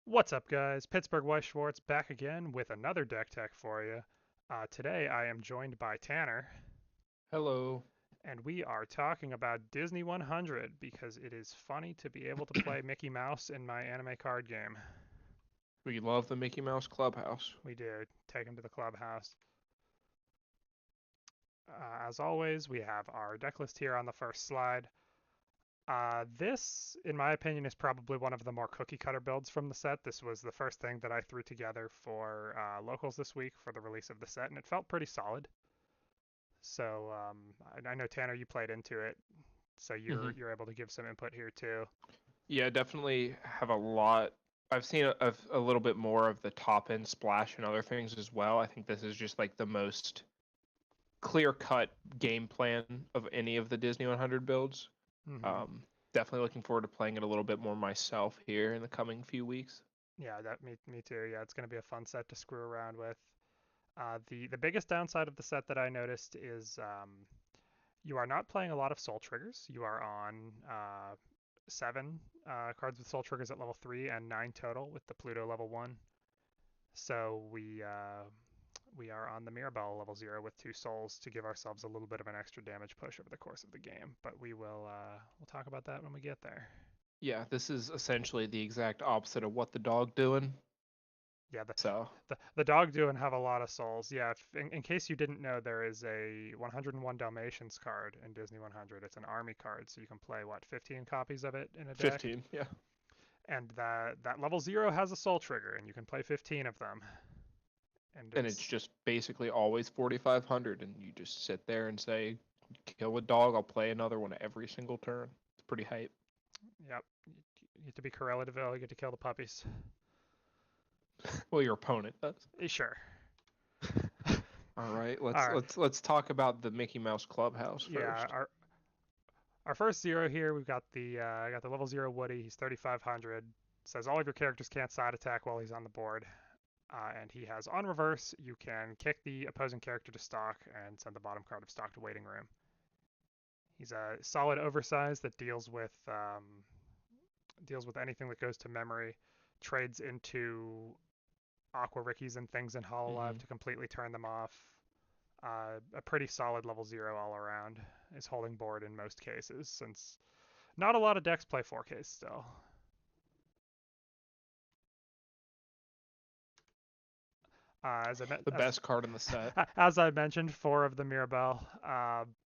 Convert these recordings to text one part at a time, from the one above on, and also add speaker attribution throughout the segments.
Speaker 1: What's up, guys? Pittsburgh Weiss Schwartz back again with another deck tech for you. Today I am joined by Tanner,
Speaker 2: Hello.
Speaker 1: and we are talking about Disney 100 because it is funny to be able to play Mickey Mouse in my anime card game.
Speaker 2: We love the Mickey Mouse Clubhouse.
Speaker 1: We do take him to the clubhouse. As always, we have our deck list here on the first slide. This, in my opinion, is probably one of the more cookie cutter builds from the set. This was the first thing that I threw together for locals this week for the release of the set, and it felt pretty solid. So I know Tanner, you played into it, so
Speaker 2: hmm
Speaker 1: you're able to give some input here too.
Speaker 2: Yeah, definitely have a lot. I've seen a little bit more of the top end splash and other things as well. I think this is just like the most clear cut game plan of any of the Disney 100 builds.
Speaker 1: Hmm.
Speaker 2: Um, Definitely looking forward to playing it a little bit more myself here in the coming few weeks.
Speaker 1: Yeah, that me too. Yeah, it's going to be a fun set to screw around with. The biggest downside of the set that I noticed is you are not playing a lot of soul triggers. You are on seven cards with soul triggers at level three and nine total with the Pluto level one. So we are on the Mirabelle level 0 with 2 souls to give ourselves a little bit of an extra damage push over the course of the game, but we'll talk about that when we get there.
Speaker 2: Yeah, this is essentially the exact opposite of what the dog doing.
Speaker 1: Yeah,
Speaker 2: So
Speaker 1: the dog do and have a lot of souls. Yeah, in case you didn't know, there is a 101 Dalmatians card in Disney 100. It's an army card, so you can play 15 copies of it in a deck,
Speaker 2: 15, yeah.
Speaker 1: and that level 0 has a soul trigger, and you can play 15 of them. And
Speaker 2: And it's
Speaker 1: it's
Speaker 2: just basically always 4,500, and you just sit there and say, kill a dog, I'll play another one every single turn. It's pretty hype.
Speaker 1: yep. You get to be Corella Deville. You get to kill the puppies.
Speaker 2: Well, your opponent does.
Speaker 1: Sure.
Speaker 2: All right,
Speaker 1: All
Speaker 2: let's
Speaker 1: right.
Speaker 2: let's let's talk about the Mickey Mouse Clubhouse
Speaker 1: Yeah,
Speaker 2: first.
Speaker 1: our first 0 here, we've got the level 0 Woody. He's 3,500. Says all of your characters can't side attack while he's on the board. And he has on reverse, you can kick the opposing character to stock and send the bottom card of stock to waiting room. He's a solid oversize that deals with anything that goes to memory, trades into Aqua Rickies and things in Hololive
Speaker 2: hmm
Speaker 1: to completely turn them off. A pretty solid level 0 all around. Is holding board in most cases, since not a lot of decks play 4Ks still. As I
Speaker 2: The best card in the set.
Speaker 1: as I mentioned, 4 of the Mirabelle.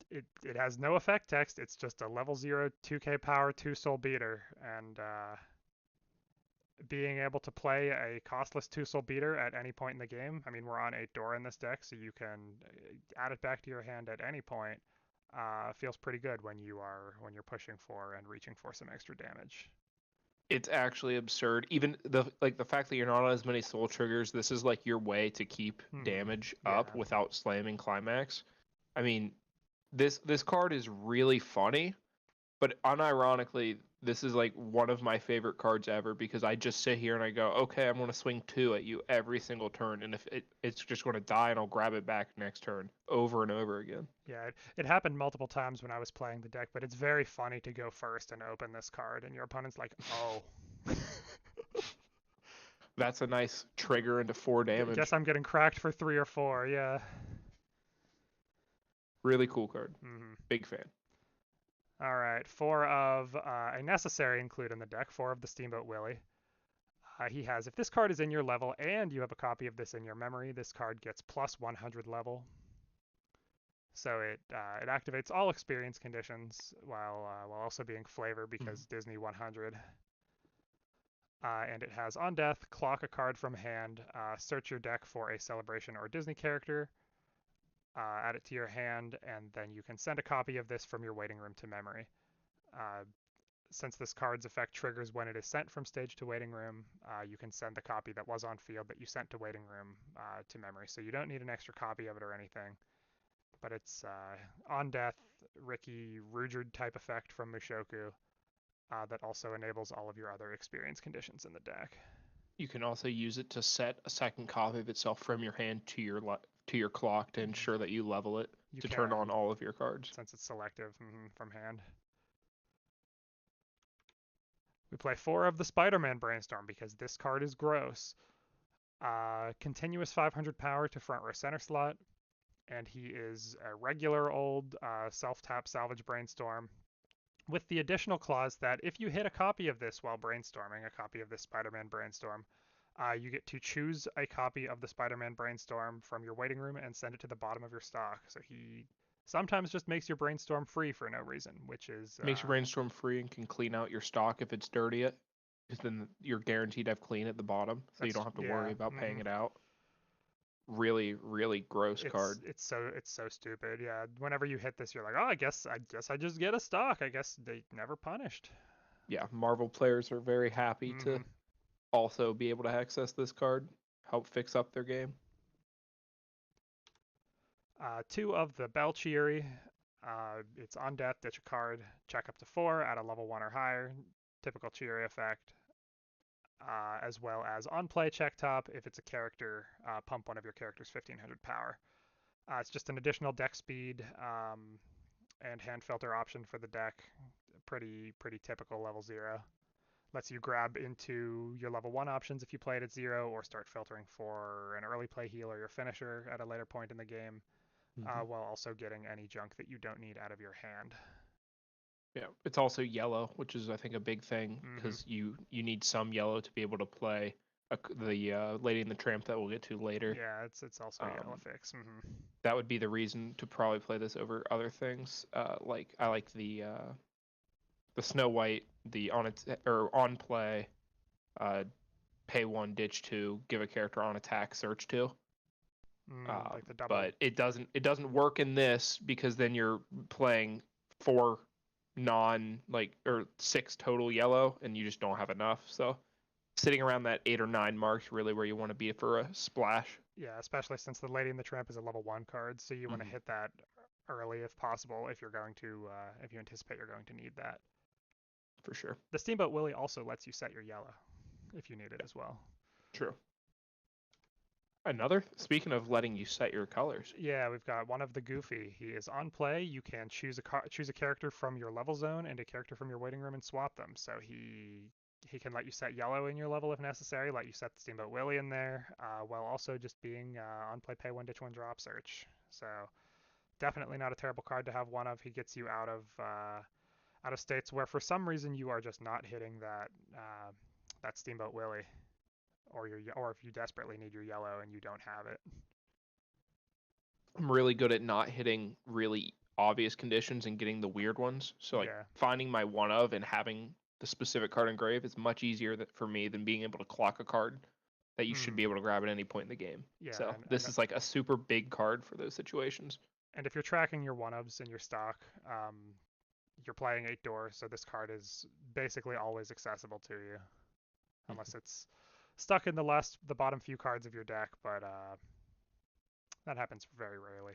Speaker 1: It has no effect text. It's just a level 0 2K power 2 soul beater, and being able to play a costless 2 soul beater at any point in the game. I mean, we're on 8 door in this deck, so you can add it back to your hand at any point. Feels pretty good when you're pushing for and reaching for some extra damage.
Speaker 2: It's actually absurd. Even the fact that you're not on as many soul triggers, this is like your way to keep
Speaker 1: Hmm.
Speaker 2: damage up
Speaker 1: Yeah.
Speaker 2: without slamming climax. I mean, this card is really funny. But unironically, this is like one of my favorite cards ever because I just sit here and I go, okay, I'm going to swing two at you every single turn. And if it's just going to die and I'll grab it back next turn over and over again.
Speaker 1: Yeah, it happened multiple times when I was playing the deck, but it's very funny to go first and open this card, and your opponent's like, "Oh,
Speaker 2: That's a nice trigger into four
Speaker 1: guess
Speaker 2: damage.
Speaker 1: I'm getting cracked for 3 or 4." Yeah.
Speaker 2: Really cool card.
Speaker 1: Hmm.
Speaker 2: Big fan.
Speaker 1: All right, 4 of a necessary include in the deck, 4 of the Steamboat Willie. He has, if this card is in your level and you have a copy of this in your memory, this card gets plus 100 level. So it activates all experience conditions while also being flavor because Disney 100. And it has on death, clock a card from hand, search your deck for a celebration or Disney character, add it to your hand, and then you can send a copy of this from your waiting room to memory. Uh, since this card's effect triggers when it is sent from stage to waiting room, you can send the copy that was on field that you sent to waiting room to memory. So you don't need an extra copy of it or anything. But it's on death, Ricky Ruijerd type effect from Mushoku that also enables all of your other experience conditions in the deck.
Speaker 2: You can also use it to set a second copy of itself from your hand to your clock to ensure that you level it
Speaker 1: You
Speaker 2: to turn on
Speaker 1: can,
Speaker 2: all of your cards.
Speaker 1: since it's selective from hand. We play 4 of the Spider-Man Brainstorm because this card is gross. Continuous 500 power to front row center slot, and he is a regular old self-tap salvage Brainstorm with the additional clause that if you hit a copy of this while brainstorming, a copy of this Spider-Man Brainstorm, you get to choose a copy of the Spider-Man Brainstorm from your waiting room and send it to the bottom of your stock. So he sometimes just makes your brainstorm free for no reason, which is
Speaker 2: Makes your brainstorm free and can clean out your stock if it's dirty. Because then you're guaranteed to have clean at the bottom, so you don't have to worry about paying it out. Really, really gross card.
Speaker 1: It's so stupid. Yeah. Whenever you hit this, you're like, oh, I guess I just get a stock. I guess they never punished.
Speaker 2: Yeah, Marvel players are very happy to also be able to access this card, help fix up their game.
Speaker 1: 2 of the Belchieri. It's on death, ditch a card, check up to 4 at a level 1 or higher. Typical Chieri effect. As well as on play check top. If it's a character, pump one of your character's 1500 power. It's just an additional deck speed and hand filter option for the deck. Pretty typical level 0. Lets you grab into your level 1 options if you play it at 0, or start filtering for an early play heal or your finisher at a later point in the game, while also getting any junk that you don't need out of your hand.
Speaker 2: Yeah, it's also yellow, which is I think a big thing because you need some yellow to be able to play the Lady and the Tramp that we'll get to later.
Speaker 1: Yeah, it's also a yellow fix.
Speaker 2: That would be the reason to probably play this over other things. Like I like the Snow White, the on play, pay 1, ditch 2, give a character on attack, search 2.
Speaker 1: Like the double.
Speaker 2: But it doesn't work in this because then you're playing 4 or 6 total yellow and you just don't have enough. So sitting around that 8 or 9 mark is really where you want to be for a splash.
Speaker 1: Yeah, especially since the Lady and the Tramp is a level 1 card, so you want to hit that early if possible if you're going to if you anticipate you're going to need that.
Speaker 2: For sure.
Speaker 1: The Steamboat Willie also lets you set your yellow if you need it as well.
Speaker 2: True. Speaking of letting you set your colors.
Speaker 1: Yeah, we've got one of the Goofy. He is on play. You can choose a character from your level zone and a character from your waiting room and swap them. So he can let you set yellow in your level if necessary, let you set the Steamboat Willie in there, while also just being on play, pay 1, ditch 1, drop search. So definitely not a terrible card to have one of. He gets you out of states where for some reason you are just not hitting that Steamboat Willie, or if you desperately need your yellow and you don't have it.
Speaker 2: I'm really good at not hitting really obvious conditions and getting the weird ones. So finding my one of and having the specific card engraved is much easier for me than being able to clock a card that you should be able to grab at any point in the game. Yeah, so this is like a super big card for those situations.
Speaker 1: And if you're tracking your one-ofs in your stock, you're playing 8 doors, so this card is basically always accessible to you, unless it's stuck in the bottom few cards of your deck, but that happens very rarely.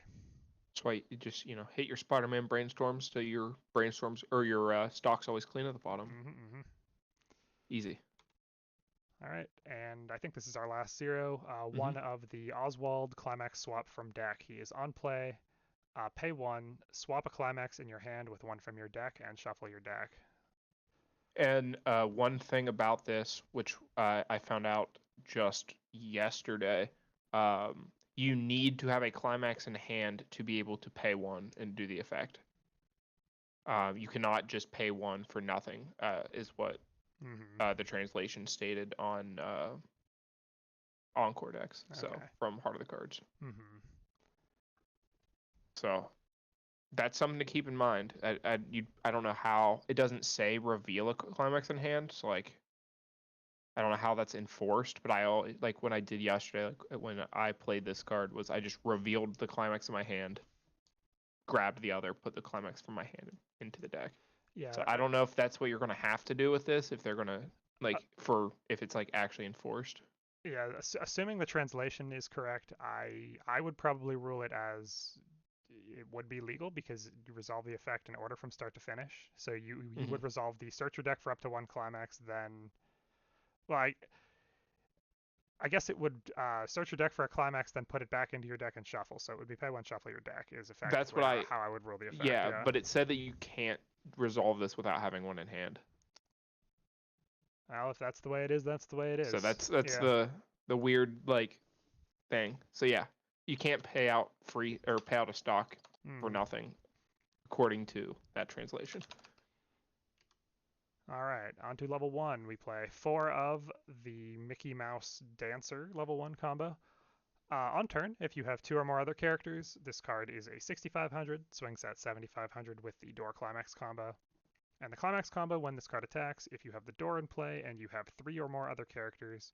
Speaker 2: That's why you just hit your Spider-Man brainstorms so your brainstorms or your stock's always clean at the bottom. Easy.
Speaker 1: All right, and I think this is our last 0. One of the Oswald Climax swap from deck. He is on play. Pay 1, swap a Climax in your hand with one from your deck, and shuffle your deck.
Speaker 2: And one thing about this, which I found out just yesterday, you need to have a Climax in hand to be able to pay 1 and do the effect. You cannot just pay 1 for nothing, is what the translation stated on Encore decks. Okay. So from Heart of the Cards. So that's something to keep in mind. I don't know how it doesn't say reveal a Climax in hand, so like I don't know how that's enforced, but I always, like when I did yesterday, like when I played this card, was I just revealed the Climax in my hand, grabbed the other, put the Climax from my hand into the deck. Yeah. So I don't know if that's what you're gonna have to do with this, if they're gonna if it's like actually enforced.
Speaker 1: Yeah, assuming the translation is correct, I would probably rule it as it would be legal because you resolve the effect in order from start to finish. So you would resolve the search your deck for up to 1 Climax, then, well, I guess it would search your deck for a Climax, then put it back into your deck and shuffle. So it would be pay 1, shuffle your deck is effectively
Speaker 2: That's
Speaker 1: how I would rule the effect.
Speaker 2: Yeah, but it said that you can't resolve this without having one in hand.
Speaker 1: Well, if that's the way it is, that's the way it
Speaker 2: So
Speaker 1: is.
Speaker 2: that's
Speaker 1: Yeah.
Speaker 2: the weird like thing. So yeah, you can't pay out free or pay out a stock for
Speaker 1: Mm-hmm.
Speaker 2: nothing according to that translation.
Speaker 1: All right, on to level 1. We play 4 of the Mickey Mouse Dancer level 1 combo. On turn, if you have 2 or more other characters, this card is a 6500, swings at 7500 with the Door Climax combo. And the Climax combo, when this card attacks, if you have the Door in play and you have 3 or more other characters,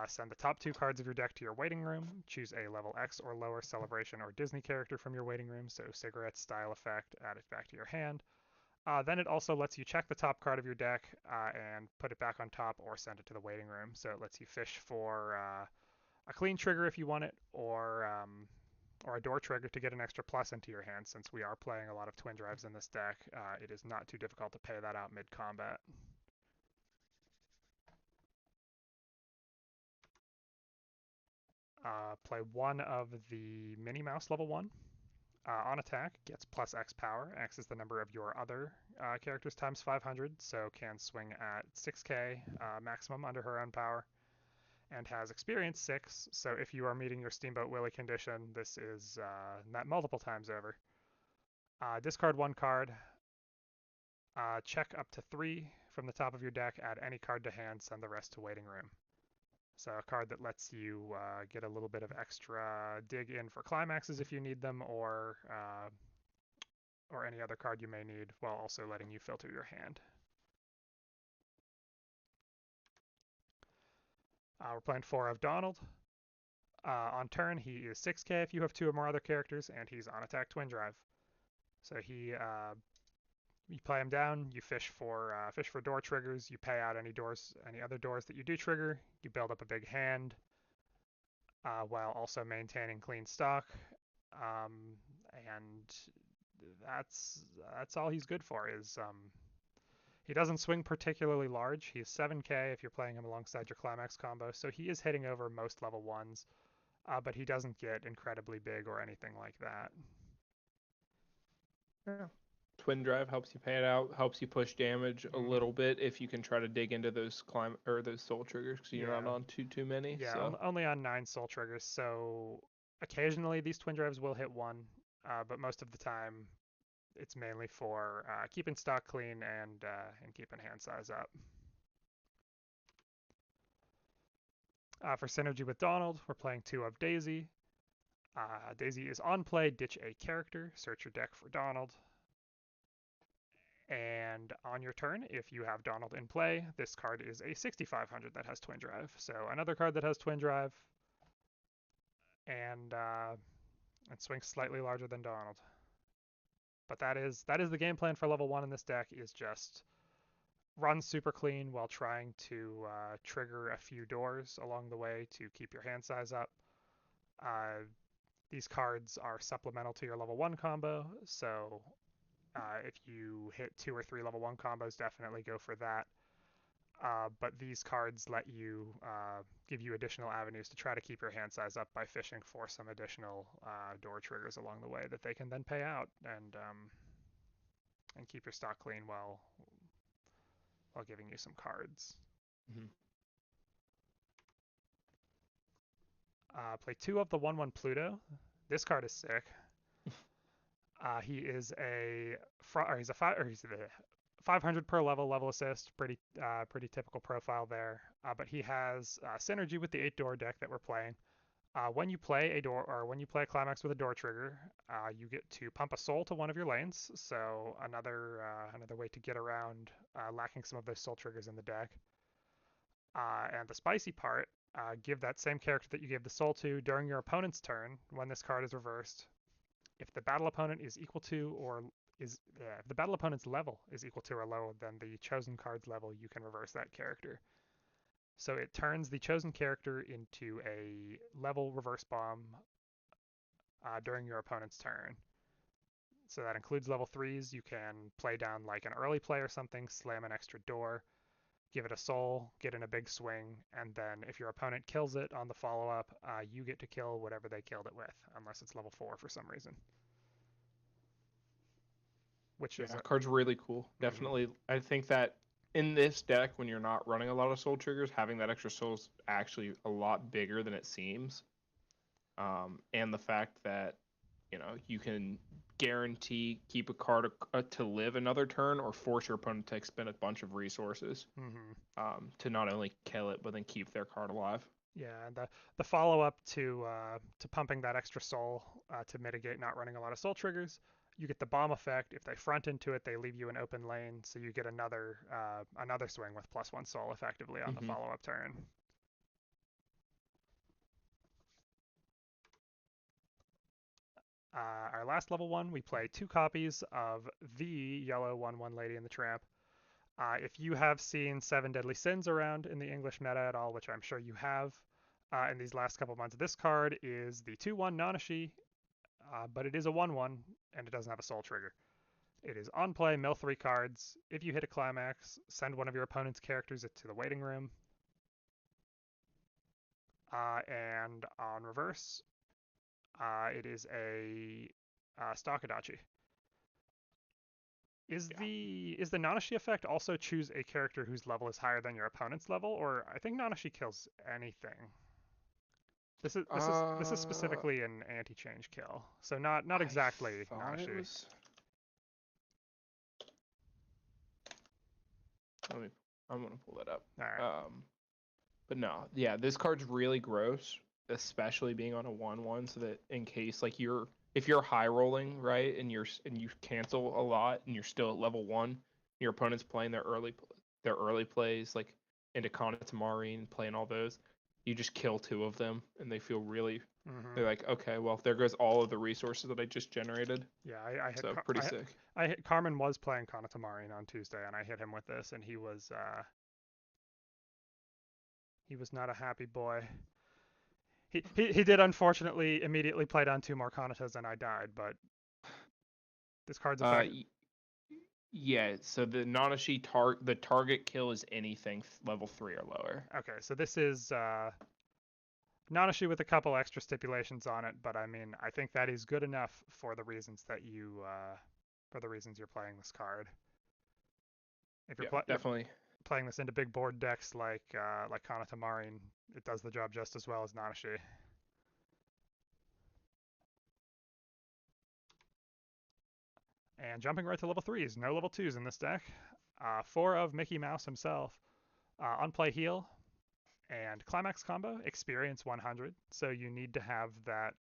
Speaker 1: send the top 2 cards of your deck to your waiting room, choose a level X or lower Celebration or Disney character from your waiting room, so Cigarette style effect, add it back to your hand. Then it also lets you check the top card of your deck and put it back on top or send it to the waiting room. So it lets you fish for a clean trigger if you want it, or a door trigger to get an extra plus into your hand. Since we are playing a lot of twin drives in this deck, it is not too difficult to pay that out mid-combat. Play 1 of the Minnie Mouse level 1. On attack, gets plus X power. X is the number of your other characters times 500, so can swing at 6k maximum under her own power, and has experience 6, so if you are meeting your Steamboat Willie condition, this is met multiple times over. Discard 1 card, check up to 3 from the top of your deck, add any card to hand, send the rest to waiting room. So a card that lets you get a little bit of extra dig in for climaxes if you need them, or any other card you may need, while also letting you filter your hand. We're playing 4 of Donald. On turn, he is 6k if you have 2 or more other characters, and he's on attack twin drive. So you play him down, you fish for door triggers, you pay out any other doors that you do trigger, you build up a big hand, while also maintaining clean stock, and that's all he's good for. He doesn't swing particularly large. He's 7k if you're playing him alongside your Climax combo, so he is hitting over most level 1s, but he doesn't get incredibly big or anything like that.
Speaker 2: Yeah. Twin drive helps you pay it out, helps you push damage a
Speaker 1: Mm-hmm.
Speaker 2: little bit if you can try to dig into those those soul triggers because you're not
Speaker 1: Yeah,
Speaker 2: on too many.
Speaker 1: yeah,
Speaker 2: So
Speaker 1: only on 9 soul triggers, so occasionally these twin drives will hit 1, but most of the time it's mainly for keeping stock clean and keeping hand size up. For synergy with Donald, we're playing 2 of Daisy. Daisy is on play, ditch a character, search your deck for Donald. And on your turn, if you have Donald in play, this card is a 6500 that has Twin Drive. So another card that has Twin Drive, and it swings slightly larger than Donald. But that is the game plan for level 1 in this deck, is just run super clean while trying to trigger a few doors along the way to keep your hand size up. These cards are supplemental to your level 1 combo, so if you hit 2 or 3 level 1 combos, definitely go for that. But these cards let you give you additional avenues to try to keep your hand size up by fishing for some additional door triggers along the way that they can then pay out and keep your stock clean while giving you some cards.
Speaker 2: mm-hmm.
Speaker 1: Play 2 of the 1/1 Pluto. This card is sick. He is he's a 500 per level assist, pretty typical profile there. But he has synergy with the 8 door deck that we're playing. When you play a climax with a door trigger, you get to pump a soul to one of your lanes. So another way to get around lacking some of those soul triggers in the deck. And the spicy part, give that same character that you gave the soul to during your opponent's turn when this card is reversed. If the battle opponent is equal to or is if the battle opponent's level is equal to or lower than the chosen card's level, you can reverse that character. So it turns the chosen character into a level reverse bomb during your opponent's turn. So that includes level 3s. You can play down like an early play or something, slam an extra door, give it a soul, get in a big swing, and then if your opponent kills it on the follow-up, you get to kill whatever they killed it with, unless it's level 4 for some reason. Which
Speaker 2: Yeah,
Speaker 1: is
Speaker 2: that card's really cool.
Speaker 1: mm-hmm.
Speaker 2: Definitely, I think that in this deck, when you're not running a lot of soul triggers, having that extra soul is actually a lot bigger than it seems. And the fact that you can guarantee keep a card to live another turn, or force your opponent to expend a bunch of resources
Speaker 1: Mm-hmm.
Speaker 2: to not only kill it but then keep their card alive.
Speaker 1: Yeah, and the follow up to pumping that extra soul to mitigate not running a lot of soul triggers, you get the bomb effect. If they front into it, they leave you an open lane, so you get another swing with +1 soul effectively on the
Speaker 2: Mm-hmm.
Speaker 1: follow up turn. Our last level one, we play 2 copies of the yellow 1/1 Lady in the Tramp. If you have seen Seven Deadly Sins around in the English meta at all, which I'm sure you have, in these last couple months, this card is the 2/1 Nanashi, but it is a 1/1 and it doesn't have a soul trigger. It is on play, mill 3 cards. If you hit a climax, send one of your opponent's characters to the waiting room. And on reverse, it is a Stalkadachi.
Speaker 2: Yeah.
Speaker 1: Is the Nanashi effect also choose a character whose level is higher than your opponent's level, or I think Nanashi kills anything. This is
Speaker 2: Uh,
Speaker 1: specifically an anti-change kill, so not
Speaker 2: I
Speaker 1: exactly
Speaker 2: thought it
Speaker 1: Nanashi.
Speaker 2: was. Let me. I'm gonna pull that up.
Speaker 1: All right.
Speaker 2: But no, yeah, this card's really gross, especially being on a 1/1. So that in case like if you're high rolling, right, and you cancel a lot and you're still at level 1, your opponent's playing their early plays like into Kanatamari and playing all those, you just kill 2 of them and they feel really.
Speaker 1: Mm-hmm.
Speaker 2: They're like, okay, well, there goes all of the resources that I just generated.
Speaker 1: Yeah,
Speaker 2: So pretty sick.
Speaker 1: I hit Carmen was playing Kanatamari on Tuesday, and I hit him with this, and he was not a happy boy. He did unfortunately immediately play down 2 more Kanatas, and I died. But this card's
Speaker 2: Uh,
Speaker 1: effect.
Speaker 2: yeah. So the target kill is anything level 3 or lower.
Speaker 1: Okay, so this is Nanashi with a couple extra stipulations on it, but I mean, I think that is good enough for the reasons that for the reasons you're playing this card. If
Speaker 2: Yeah,
Speaker 1: you're
Speaker 2: definitely.
Speaker 1: playing this into big board decks like Kanatamari, it does the job just as well as Nanashi. And jumping right to level 3s, no level 2s in this deck. 4 of Mickey Mouse himself. On play heal and climax combo, experience 100. So you need to have that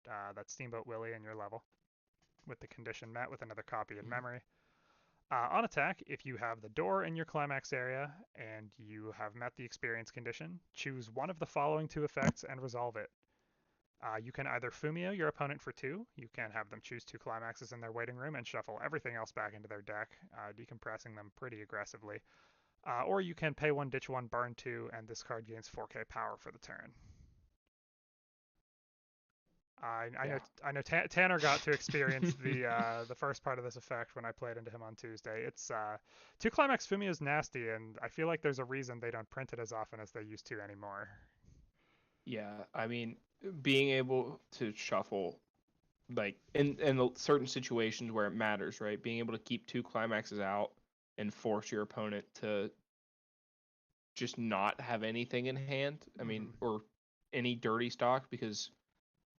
Speaker 1: Steamboat Willie in your level with the condition met with another copy in
Speaker 2: Mhm.
Speaker 1: memory. On attack, if you have the door in your climax area and you have met the experience condition, choose one of the following 2 effects and resolve it. You can either Fumio your opponent for 2, you can have them choose 2 climaxes in their waiting room and shuffle everything else back into their deck, decompressing them pretty aggressively. Or you can pay 1, ditch 1, burn 2, and this card gains 4k power for the turn.
Speaker 2: Yeah.
Speaker 1: I know Tanner got to experience the first part of this effect when I played into him on Tuesday. It's 2 climax Fumio is nasty, and I feel like there's a reason they don't print it as often as they used to anymore.
Speaker 2: Yeah, I mean, being able to shuffle like in certain situations where it matters, right? Being able to keep 2 climaxes out and force your opponent to just not have anything in hand. I mean,
Speaker 1: Mm-hmm.
Speaker 2: or any dirty stock, because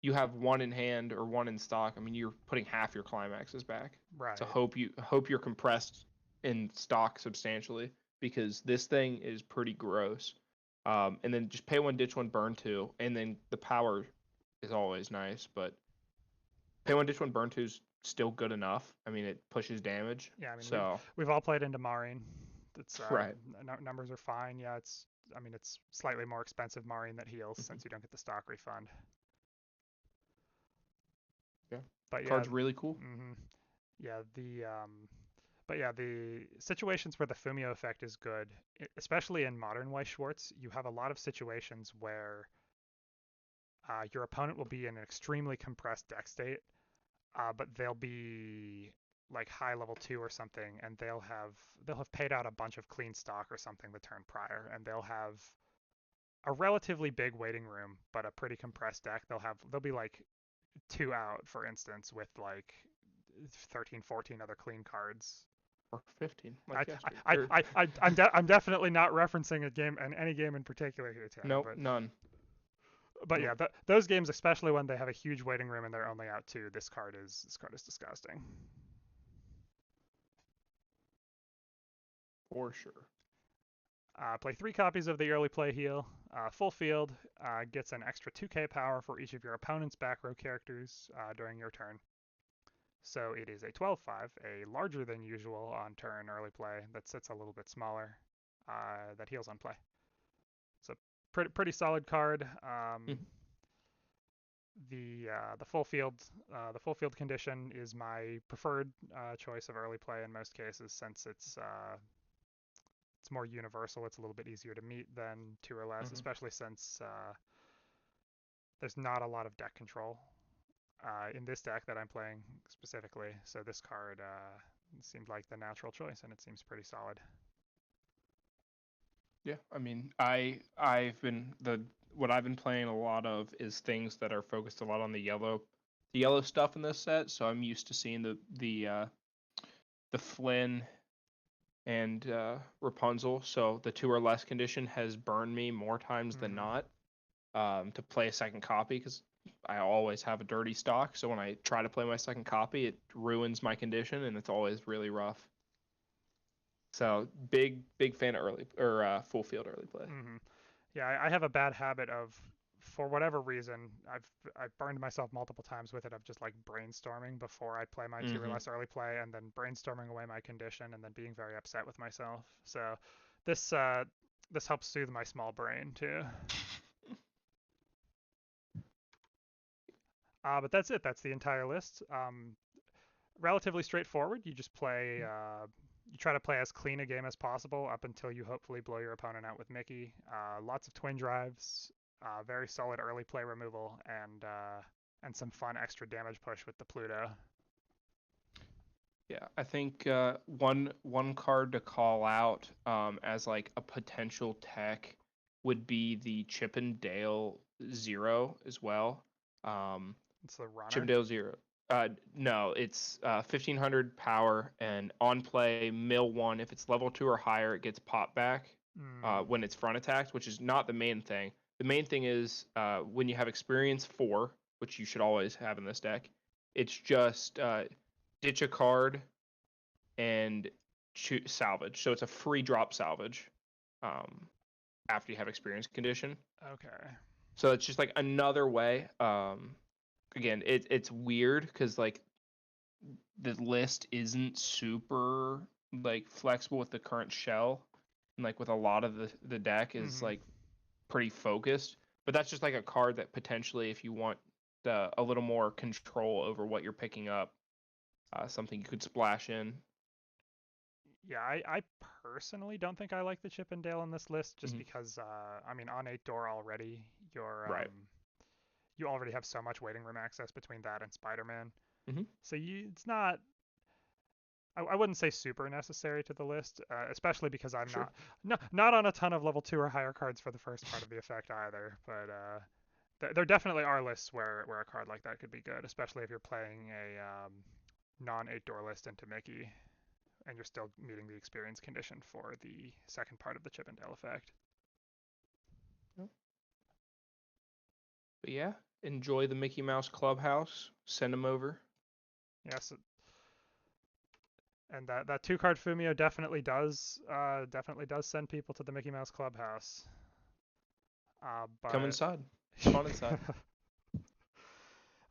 Speaker 2: you have 1 in hand or 1 in stock. I mean, you're putting half your climaxes back. So
Speaker 1: Right.
Speaker 2: hope you're compressed in stock substantially, because this thing is pretty gross. And then just pay 1, ditch 1, burn 2, and then the power is always nice, but pay 1, ditch 1, burn 2 is still good enough. I mean, it pushes damage.
Speaker 1: Yeah, I mean
Speaker 2: So
Speaker 1: we've all played into Marine. It's
Speaker 2: right.
Speaker 1: numbers are fine. Yeah, it's slightly more expensive Marine that heals
Speaker 2: Mhm.
Speaker 1: since you don't get the stock refund.
Speaker 2: Yeah.
Speaker 1: But yeah,
Speaker 2: Card's really cool.
Speaker 1: mm-hmm. yeah but yeah, the situations where the Fumio effect is good, especially in modern Weiss Schwartz, you have a lot of situations where your opponent will be in an extremely compressed deck state, but they'll be like high level 2 or something, and they'll have paid out a bunch of clean stock or something the turn prior, and they'll have a relatively big waiting room, but a pretty compressed deck. They'll be like 2 out, for instance, with like 13, 14 other clean cards.
Speaker 2: or 15,
Speaker 1: I,
Speaker 2: like yesterday.
Speaker 1: I, I, I, I'm definitely not referencing a game and any game in particular here, Tanner.
Speaker 2: Nope, none.
Speaker 1: But yeah, those games, especially when they have a huge waiting room and they're only out two, this card is disgusting.
Speaker 2: For sure.
Speaker 1: Play 3 copies of the early play heal. Full field gets an extra 2k power for each of your opponent's back row characters during your turn. So it is a 12-5, a larger than usual on turn early play that sits a little bit smaller that heals on play. So pretty solid card. The full field condition is my preferred choice of early play in most cases, since it's more universal. It's a little bit easier to meet than 2 or less, especially since there's not a lot of deck control in this deck that I'm playing specifically. So this card seemed like the natural choice, and it seems pretty solid.
Speaker 2: Yeah, I mean, what I've been playing a lot of is things that are focused a lot on the yellow stuff in this set. So I'm used to seeing the Flynn and Rapunzel. So the 2 or less condition has burned me more times than not to play a second copy, because I always have a dirty stock. So when I try to play my second copy, it ruins my condition, and it's always really rough. So big fan of early or full field early play.
Speaker 1: Yeah, I have a bad habit of, for whatever reason, I've burned myself multiple times with it, of just like brainstorming before I play my 2 or less early play, and then brainstorming away my condition, and then being very upset with myself. So this helps soothe my small brain too. But that's it. That's the entire list. Relatively straightforward. You just play. You try to play as clean a game as possible up until you hopefully blow your opponent out with Mickey. Lots of twin drives, very solid early play removal, and some fun extra damage push with the Pluto.
Speaker 2: Yeah, I think one card to call out as like a potential tech would be the Chippendale Zero as well.
Speaker 1: It's the runner.
Speaker 2: Chippendale Zero. No, it's 1500 power, and on play, mill 1. If it's level 2 or higher, it gets popped back when it's front attacked, which is not the main thing. The main thing is when you have experience 4, which you should always have in this deck, it's just ditch a card and salvage. So it's a free drop salvage after you have experience condition.
Speaker 1: Okay.
Speaker 2: So it's just like another way. Again, it's weird because like the list isn't super like flexible with the current shell, and like with a lot of the deck is like pretty focused. But that's just like a card that potentially, if you want a little more control over what you're picking up, something you could splash in.
Speaker 1: Yeah, I personally don't think I like the Chippendale on this list, just because I mean, on 8 door already,
Speaker 2: Right.
Speaker 1: You already have so much waiting room access between that and Spider-Man.
Speaker 2: Mm-hmm.
Speaker 1: So it's not. I wouldn't say super necessary to the list, especially because I'm not on a ton of level 2 or higher cards for the first part of the effect either. But there definitely are lists where a card like that could be good, especially if you're playing a non 8 door list into Mickey, and you're still meeting the experience condition for the second part of the Chippendale effect.
Speaker 2: But yeah, enjoy the Mickey Mouse Clubhouse. Send them over.
Speaker 1: Yes. And that 2-card Fumio definitely does send people to the Mickey Mouse Clubhouse.
Speaker 2: Come inside. Come on inside.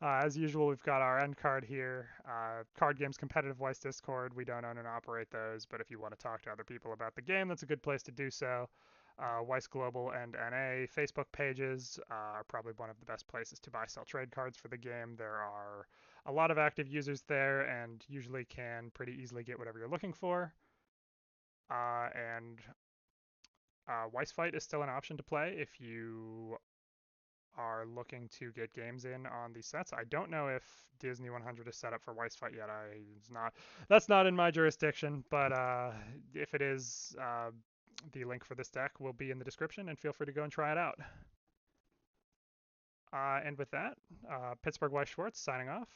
Speaker 1: As usual, we've got our end card here. Card Games Competitive Weiss Discord. We don't own and operate those, but if you want to talk to other people about the game, that's a good place to do so. Weiss Global and NA Facebook pages are probably one of the best places to buy, sell, trade cards for the game. There are a lot of active users there, and usually can pretty easily get whatever you're looking for. And Weiss Fight is still an option to play if you are looking to get games in on these sets. I don't know if Disney 100 is set up for Weiss Fight yet. That's not in my jurisdiction, but if it is, the link for this deck will be in the description, and feel free to go and try it out. And with that, Pittsburgh Weiss Schwartz signing off.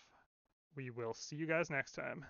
Speaker 1: We will see you guys next time.